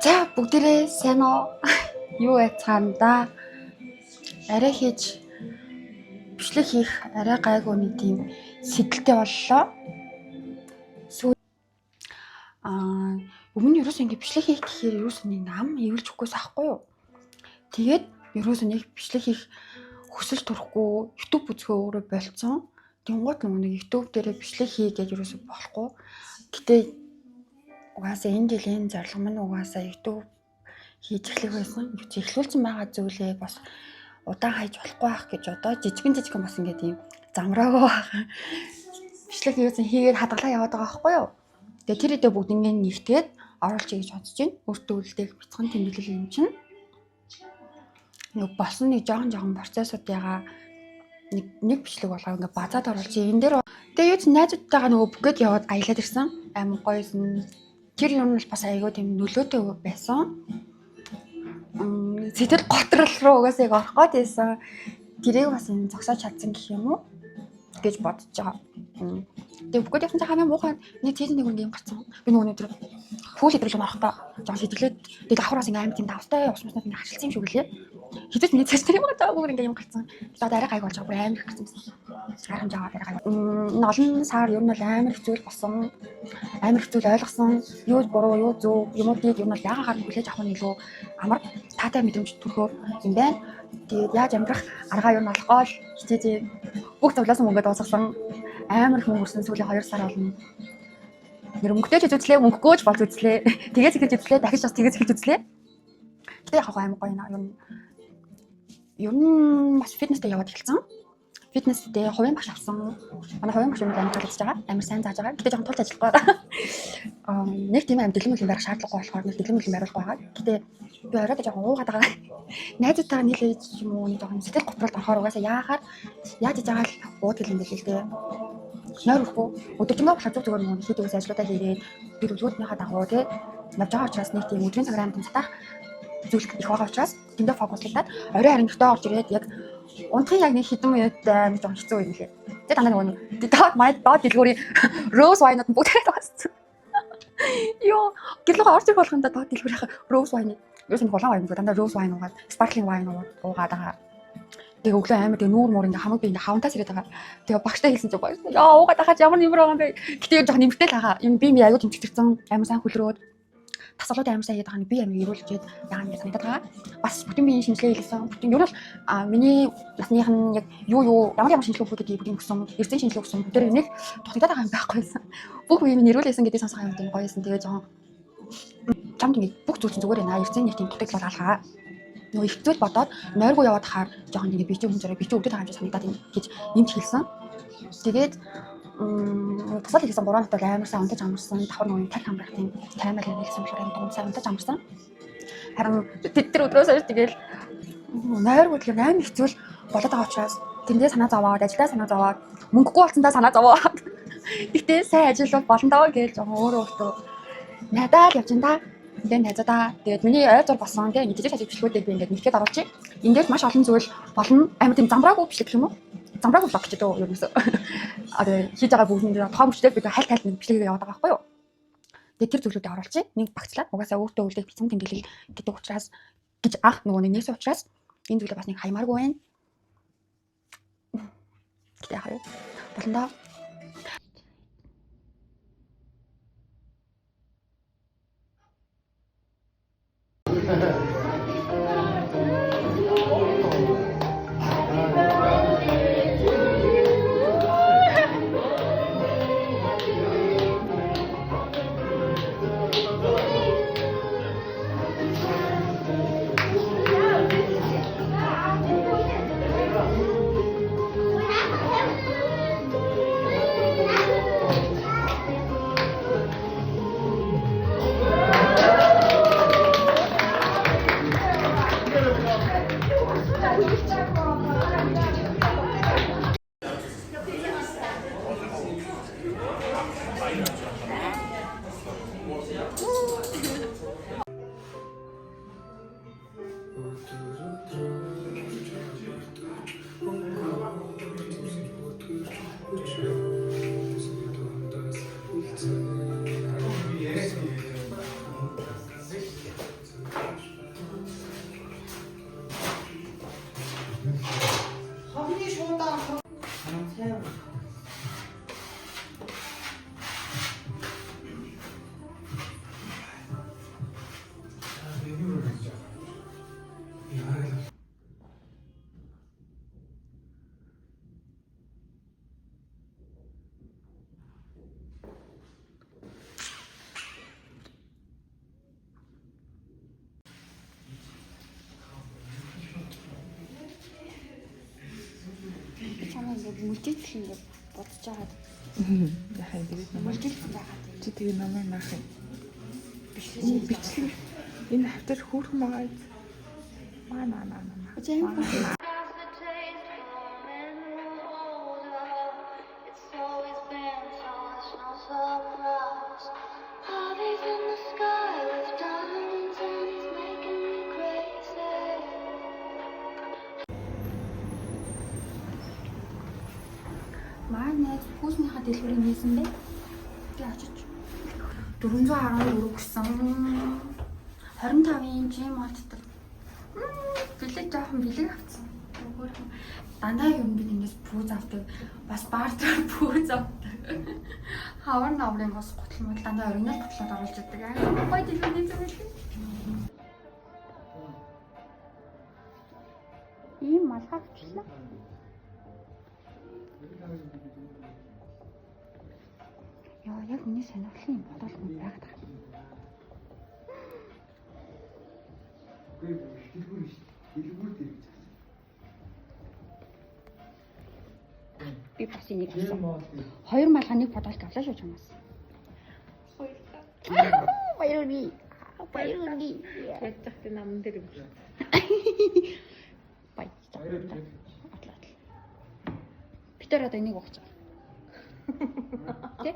За бүгдээрээ сайн уу? Юу яцгаанда арай хийж бичлэг хийх арай гайгүй нэг тийм сэдэлтэй боллоо. Өмнө нь ерөөсөө ингэ бичлэг хийх гэхээр ерөөсөө нэг ам эвэлж өгөхгүйс аахгүй юу? Тэгээд ерөөсөө нэг бичлэг хийх хүсэл төрөхгүй YouTube үзэхөө өөрөө болцсон. Тэнгуут нэг YouTube дээрээ бичлэг хий гэж ерөөсөө болохгүй. Гэтэ угаасаа энэ жилийн зорилго маань угаасаа YouTube хийж эхлэх байсан. Эхлүүлсэн байгаа зүйлээ бас удаан хайж болохгүй байх гэж одоо жижигэн бас ингэ тийм замраагаа бичлэг хийгээд хадгалаа яваад байгаа байхгүй юу? Тэгээ тэр хэдэ бүгд ингэ нэгтгээд оруулчих гэж бодож байна. Өөртөө үлдээх бяцхан тэмдэглэл юм чинь. Нэг болсон нэг жоохон процессуудыгаа нэг бичлэг болгоо ингээ базаад оруулж энэ дээр тэгээ юу ч найзуудтайгаа нөгөө бүгд яваад аялаад ирсэн. Амар гоёсэн. Тэр юм бол бас айгүй тийм нөлөөтэй байсан. Сэтгэл готрол руу угаасаа яг орох гээд байсан. Тэрийг бас энэ зогсоож чадсан гэх юм уу гэж бодож байгаа. Тэгээ бүгд яхан цахаа муухай нэг тийш нэг юм гарцсан. Би нөгөө өдөр фүүл идрэл орохдоо жоо сэтгэлээд тэгээ давхраас ингээ амар тийм давстай усмаснаас ингээ хашилсан юм шиг үлээ. Хэдэж миний цааш тэр юм байгаа бүр ингээ юм гарцсан. Тэгээд арай гайг болж байгаа бүр амар их гарцсан байсан. Харин жаа арай гайг. Олон сар ер нь бол амар хэцүү болсон. Амар хэцүү ойлгосон. Юу буруу юу зөв юмуудыг юм бол яагаад хүлээж авах нь илүү амар таатай мэдрэмж төрхөөр юм байна. Тэгээд яаж амьдрах аргаа юу нь олохгүй л хичээж бүх зөвлөсөн мөнгөд дуусгасан. Амар их мөнгө өрсөн сүүлийн 2 сар болно. Нэр мөнгөтэй ч үзлээ, мөнгөгөөж болж үзлээ. Тэгээс ихэж үзлээ, дахиж бас тэгээс ихэж үзлээ. Гэтэ яг амар гоё наа. Ер нь бас фитнестэй яваад эхэлсэн. Фитнестэй хувийн багш авсан. Манай хувийн багш юмд амар талж байгаа. Амар сайн зааж байгаа. Гэтэ жоохон тулж ажиллахгүй байгаа. Нэг тийм амар дэлгэмэл барих шаардлагагүй болохоор нэг дэлгэмэл бариулах байгаа. Гэтэ би оройд жоохон уугаад байгаа. Найзуудтайгаа нийлээд юм уу жоохон сэтгэл готролд орохоор угаасаа яаж ижаагаал ууд гэл юм бэл л дээ. Нойрхгүй өдөржингөө болохоор зүгээр нэг хийдгээс ажлуудаа хийгээд би төлөвлөгөөнийхөө дагуу тий явж байгаа учраас нэг тийм өдрийн цагаан тэмцэх зүйл их байгаа учраас тэндээ фокуслагдаад орой харингтаа орж ирээд яг унтахын яг нэг хэдэн минуттай нэг жоохон хэцүү юм лээ. Тэгээ дандаа нөгөө доод дэлгүүрийн rose wine-ууд бүгд таасан. Йоо гэлээ орж ирэх болгонда доод дэлгүүрийн rose wine юу ч улаан wine дандаа rose wine уугаад sparkling wine уугаад байгаа. Тэгээ өглөө амар тэгээ нүүр муур ингээ хамаг би ингээ хавантаас ирээд байгаа. Тэгээ багштай хэлсэн чинь гоё. Яа уугаад ахаж ямар нэмэр байгаа юм бэ? Гэтээ жоохон нэмэртэй л байгаа. Юм би аягүй тэмцэгдэрсэн амар сайн хөлрөөд тасгалууд амар сайн яадаг нь би амар ирүүлжээд яагаад ингэ санагдаад байгаа. Бас бүтэн биеийн шинжилгээ хийлсэн. Бүтэн ер нь миний насных нь яг ямар шинжилгээг бүгдийг өгсөн. Эрдэнэ шинжилгээ өгсөн. Тэр энийг дутагдаад байгаа юм байхгүй байсан. Бүх үеийг нь ирүүлсэн гэдэг сонсох юм тийм гоё байсан. Тэгээ жоохон чамд ингэ бүх зүйл чинь зүгээр байна. Эрдэнэ нэг тийм дутагдал алгаа. Нөгөө их зүйл бодоод нойргүй яваад хаар жоохон ингэ би ч хүнзэрээ би ч өвдөд байгаа юм шиг санагдаад ингэж юмч хэлсэн. Тэгээд тасал хийсэн 3 хоног амар сайн унтаж амарсан. Давхар нөгөө тарих амрах тийм таймер хийсэн болохоор амар сайн унтаж амарсан. Харин тэр өдрөөс хойш тэгэл нойргүй тэгэхээр амар хэцүү болоод байгаа учраас тэндээ санаа зовоод ажилдаа санаа зовоод мөнгөгүй болсондоо санаа зовоод гэтээ сайн ажиллавал болно даа гэж өөрөө надад явж энэ тэгээд найзуудаа тэгээд миний ойр зур болсон тийм жижиг жижиг бичлэгүүдийг би ингээд нэгтгэд оруулж чинь ингээд маш олон зүйл болно амар тийм замбраагүй бичлэг гэх юм уу замбраагүй блог гэж дөө ерөөсөө хийж байгаа бүгд тоом бичлэг бид хальт бичлэгээ яваад байгаа байхгүй юу тэгээд тэр зүйлүүдийг оруулж чинь нэг багцлаад угаасаа өөртөө үлдэх бицэн тэмдэглэл гэдэг учраас гэж анх нөгөө нэгнээс учраас энэ зүйлээ бас нэг хаймааргүй байна гэдэг яах вэ болно даа. Мүлдээдл ингэ бодож байгаа. Яхаа тэгээд намайг Мүлдээдл байгаа. чи тэгээ намайг наах юм. Бичлээ. Бичлэг энэ хавтар хөөрхөн байгаа. Маа. Зэм. Манай хүүснийхаа дэлгүүрийг нээсэн бэ. Тэгээ очиж 414 гэсэн 25-ын жим олддог. Билег жоохон билег авсан. Дандаа юм бид ингэж пүүз авдаг. Бас бар дээр пүүз авдаг. Хавар наврын бас гутал мод дандаа оригинал гутлаад оруулж яадаг. Гой дэлгүүрний зүйл. Ийм малгай авчлаа. Яа, яг миний сонирхлын бодолтой байгаад байна. Дэлгүүр дээр гэж. Би бас энийг авсан. Хоёр малгай нэг бодолт авлаа шүү чамаас. Баярны. Ятгахт намн дээр үү. Баярлалаа. Питер одоо энийг уучих. Тэ?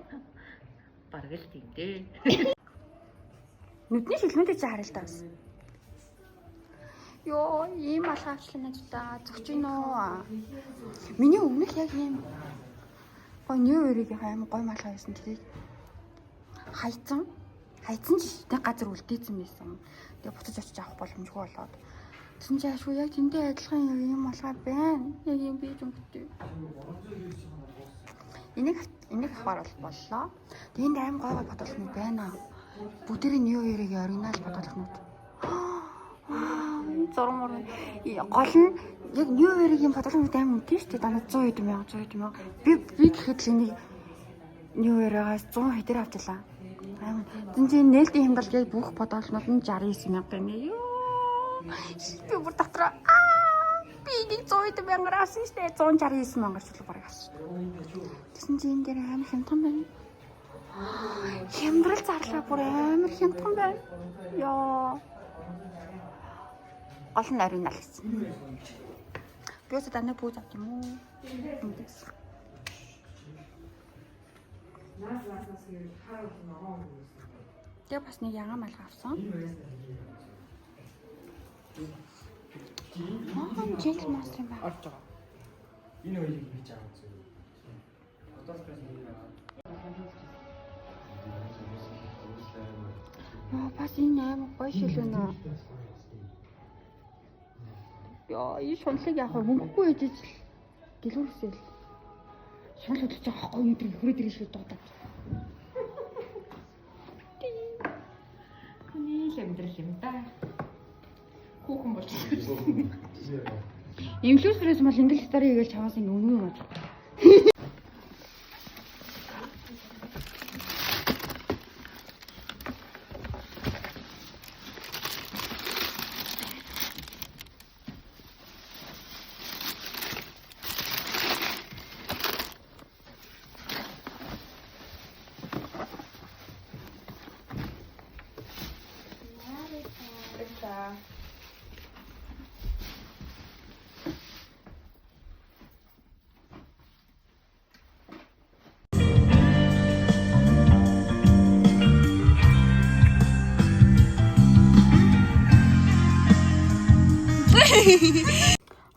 Бараг л тийм дээ. Нүдний шилмүүдээ чи харъя л та бас. Йоо, ийм малгай авчлаа надад зөгч гин үү? Миний өмнөх яг ийм гой нью өрийн аим гой малгай байсан тэрийг хайцсан ч тэг газар үлдээсэн байсан. Тэгээ буцаж очиж авах боломжгүй болоод. Тэсэн чи ашгүй яг тэндээ адилхан ийм малгай байна. Яг ийм бийж өнгөтэй. Энийг авахар боллоо. Тэгээд аим гой бодолтнууд байна. Бүгдийн нью өрийн оригинал бодолтнууд. Зурмаар гол нь яг нью өрийн бодолтнууд аим үнэтэй шүү дээ. Дандаа 100 хэдэн. Би гэхэд л энийг нью өрөөс 100 хэдээр авчлаа. Аим зинжийн нээлтийн хямдал гээд бүх бодолтнууд нь 69,000 гэнэ. Ёо. Би бүр дотроо би энийг 100 мянгаар авсан шүү дээ. 169 мянгаар ч бараг авсан. Тэсэн чи энэ дээр амар хямдхан байна. Хямдрал зарлаа бүр амар хямдхан байна. Ёо. Гол нь оригинал гэсэн. Би өсөд анаа пүүз авч юм уу? Тэгээ бас нэг ягаан малгай авсан. Жил мастер юм байна. Орж байгаа. Энэ хоёрыг хийж авах зүйл. Бас энэ амар гоё шилвэнэ. Яа, энэ шунлыг яг мөнгөгүй ээжж дэлгүүрсэл. Шунл хөдлөж байгаа байхгүй өнөдөр хөрөөд ирэх шиг дуудаад. Хний хэмдрэл юм да. Хүүхэн болчихсон. Инфлюенсерээс мал инглиш стори хийгээл чамаас ингэ өнгөө юм аа.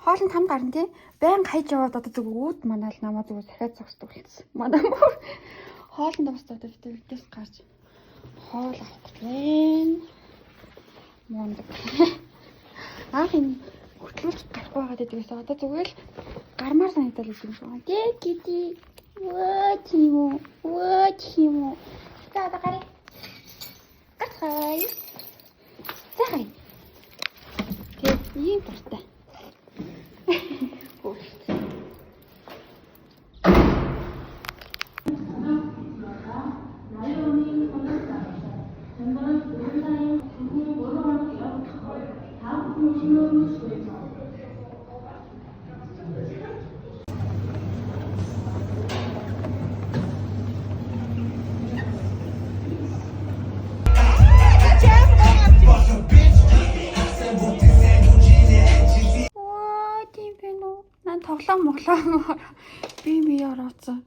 Хоол нь 5 гарна тий. Байн хайж яваад одоо зүг үүд манаа л намаа зүг сахиад зогсдог болсон. Манай хоолнд бас одоо витаминээс гарч хоол авах гэж байна. Мондөг. Аах энэ хөтлөж гарах байгаад байдгээс одоо зүгээр л гармаар санагдал юм шиг байна. Тий кити. Вөө чимүү. За одоо гарыг. Гацхай. Захай. Тэг ийм дуртай. моглоо. Би орооцсон.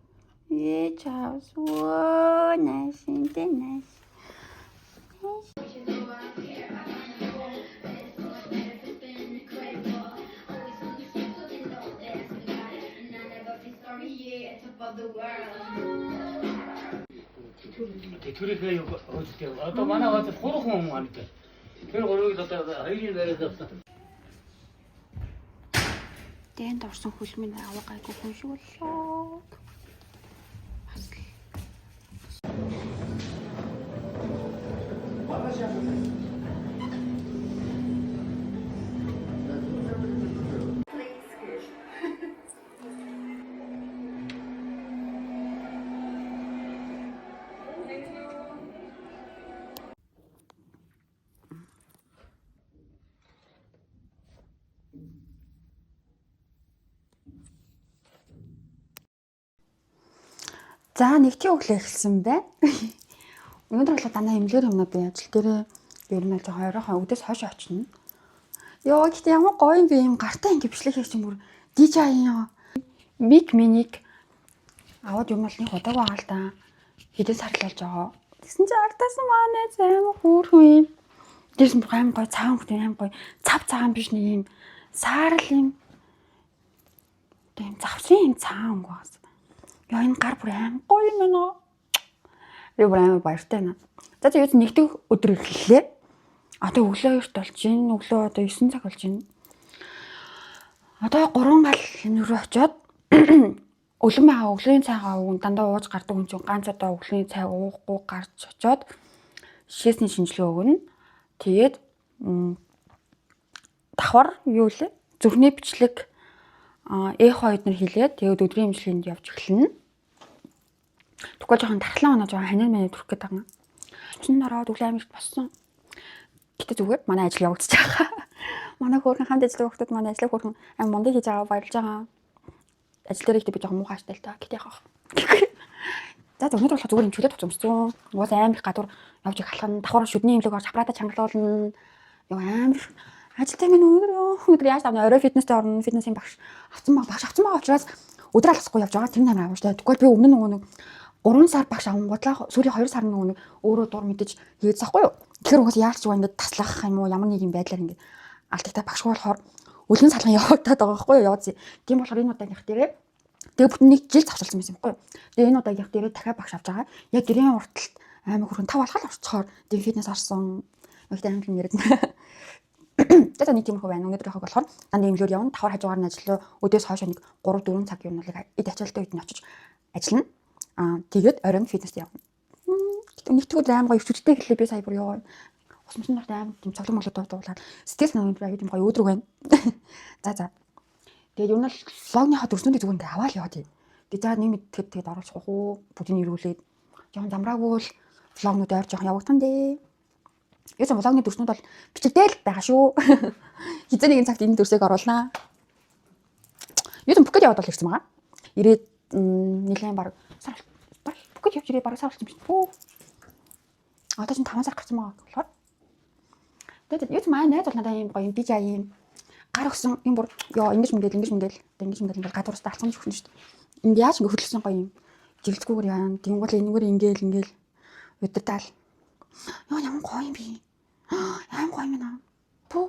Чаус. Оо, nice, nice. 대출이가 어떻게 어떤 만화 와서 소로공 하니까 그리고 여기 뒀다 아이린 내려졌어. Тэнд орсон хөлмийн аваа гайгүй хүн шиг боллоо. За нэгтгэн өглөө эхэлсэн байна. Өнөөдөр бол дандаа имлэр юмнаа би ажил дээр ер нь л хоёроо өдөөс хойш очино. Йоо гэхдээ ямар гоё юм бэ юм гартаа ингэ бичлэг хийх юм бүр DJI Mic Mini-г аваад юм бол нэг удааг байгаа л да. Хэдэн сар л болж байгаа. Тэгсэн чинь артаас манай амар хөөрхөн юм. Дээрс бүр амар гоё цагаан хөт амар гоё цав цагаан биш нэг юм саарл юм. Тийм завсын юм цагаан өнгө байгаас. Яа энэ гар бүр амар гоё юм байна. Би бүр амар баяртай байна. За юу ч нэгдүгээр өдөр эхэллээ. Одоо өглөө 2-т болж байна. Өглөө одоо 9 цаг болж байна. Одоо 3 гал энэ рүү очиод өглөө маа өглөөний цайгаа ууг дандаа ууж гардаг хүн чинь ганц одоо өглөөний цай уухгүй гарч очиод шишээсний шинжилгээ өгнө. Тэгээд давхар юу лээ? Зүрхний бичлэг эхо эднэр хийлээд тэгээд өдрийн эмчилгээнд явж эхэлнэ. Тэгвэл жоохон тархлан оноо жоохон ханин мэнэ төрөх гээд байгаа. Чин ороод өглөө амирт боссон. Гэтэ зүгээр манай ажил явагдаж байгаа. Манай хөөрхөн хамт ажилладаг хүмүүс манай ажлыг хөөрхөн аим мондыг хийж байгаа баярлж байгаа. Ажил дээр ихтэй би жоохон муухай штэ л та. Гэтэ яах вэ? За өнөөдөр болохоор зүгээр эмчилгээд авчихсан. Уус амир гадуур явж их халахна. Давхар шүдний имлэг орж аппарата чангалуулна. Яа амир ажилтай минь өнөөдөр яаж тавна орой фитнестэй орно. Фитнесийн багш авсан байгаа учраас өдөр алгасгүй явж байгаа. Тэр амар аав штэ. Тэгвэл би өмнө нөгөө 3 сар багш авангуудлаа сүүлийн 2 сар нөгөө өөрөө дур мэдэж хийгээдсахгүй юу. Тэгэхээр угаас яаж ч ингэж таслах юм уу ямар нэг юм байдлаар ингэ алдагтай багш болохоор өлөн салган явагдаад байгаа байхгүй юу. Яваад тийм болохоор энэ удаагийнх дээрээ тэгээ бүтэн нэг жил завсарласан байсан байхгүй юу. Тэгээ энэ удаагийнх дээрээ дахиад багш авч байгаа. Яг гэрийн урталт аймаг хүрхэн 5 алхал орцохоор тийм фитнес орсон. Ихтэй амт нэрэд. Тэгээд нэг тийм хөө байна. Өнөөдөр явах болохоор дандаа имлэр явна. Давхар хажуугаар нь ажиллаа. Өдөөс хойш нэг 3-4 цаг юм нэг эд ачаалттай үед нь очиж ажиллана. Тэгээд оройн фитнест явна. Нэгтгэд аим гоё өвчтөлтэй хэлээ би сая бүр ёо. Усмсан нарт аим тийм цоглог моглог дуулаад стресс нэг юм гоё өөдрөг байна. За. Тэгээд юу нь влогныхаа дүрснүүдийг зүгээр ингээ аваад яваа тий. Тэгээд за нэг мэдтгэд тэгээд оруулах уу бүгдийг ирүүлээд жоохон замраагүй л влогнууд ойр жоохон явагдсан дээ. Яаж влогны дүрснүүд бол бичигдэл байгаа шүү. Хизээ нэгэн цагт энэ дүрсийг оруулнаа. Юу ч бүхэд яваад бол ирсэн байгаа. Ирээд нэлээд баг сар бүхэд явж ирээ баг сар болсон юм шиг. Одоо чинь 5 сар гарсан байгаа болохоор. Тэгээд юу ч маань найз бол надаа юм гоё юм DJI юм гар өгсөн юм бүр ёо ингэж мэдэл гадуурстаа алцсан шүхнэ шүү дээ. Энд яаж ингэ хөдөлсөн гоё юм. Жилдгүүгээр яана. Тэнгуул энэгээр ингээл удирдаал. Ёо ямар гоё юм бэ. Амар гоё юм аа. Пүү.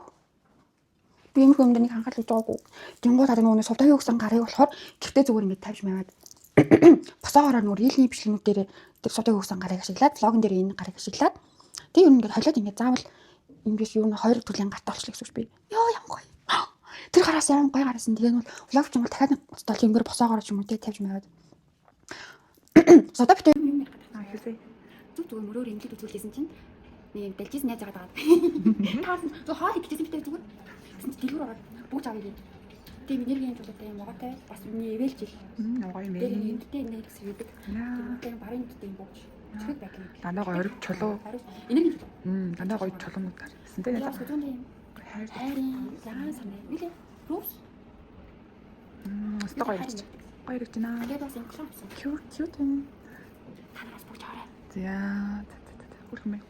Би юм хүмүүнд нэг анхаарал өгч байгаагүй. Тэнгуул харин нөгөө сувдагийн өгсөн гарыг болохоор гэртээ зүгээр ингэ тавьж маваад босоогоор нөгөө рилний бичлэгнүүд дээр тэр сувдагийн өгсөн гарыг ашиглаад влогн дээр энэ гарыг ашиглаад тэг юм ингээд холиод ингэ заавал ингэж юу н 2 төрлийн гарт олчлаа гэсэн үг би. Ёо ямар гоё. Тэр гараас амар гоё гарсан. Тэгээ нь влог ч юм бол дахиад стол юмгээр босоогоор ч юм уу тавьж маваад. Сувдаг битээ Хэвээ. зүгээр мөрөөр имлэг үзүүлсэн чинь нэг дэлжсэн найз байгаа даа. Таарсан зөв хоол идчихсэн битээ зүгээр. Тэгсэн чинь дэлгүүр ороод бүгд авъя гэж. Тийм энергийн зүйлтэй юм байгаатай бас миний эвэл жил. Гоё юм Тэр бэ. эмгтэй нэг сэвдэг. Тэр барын эмгтэй юм бууч. Чиг байх юм. Дандаа гоё ориг чулуу. Энерги. Дандаа гоё чулуунууд гарсан тэ Яа надад. сүзүүн юм. Хайрын яан санаа. Нилээ. Рус. Өстө гоё ирж. Гоё ирж байна. Тэгээд бас юм класс. Cute юм. Танаас бүгд хараа. За. Хүрхэн.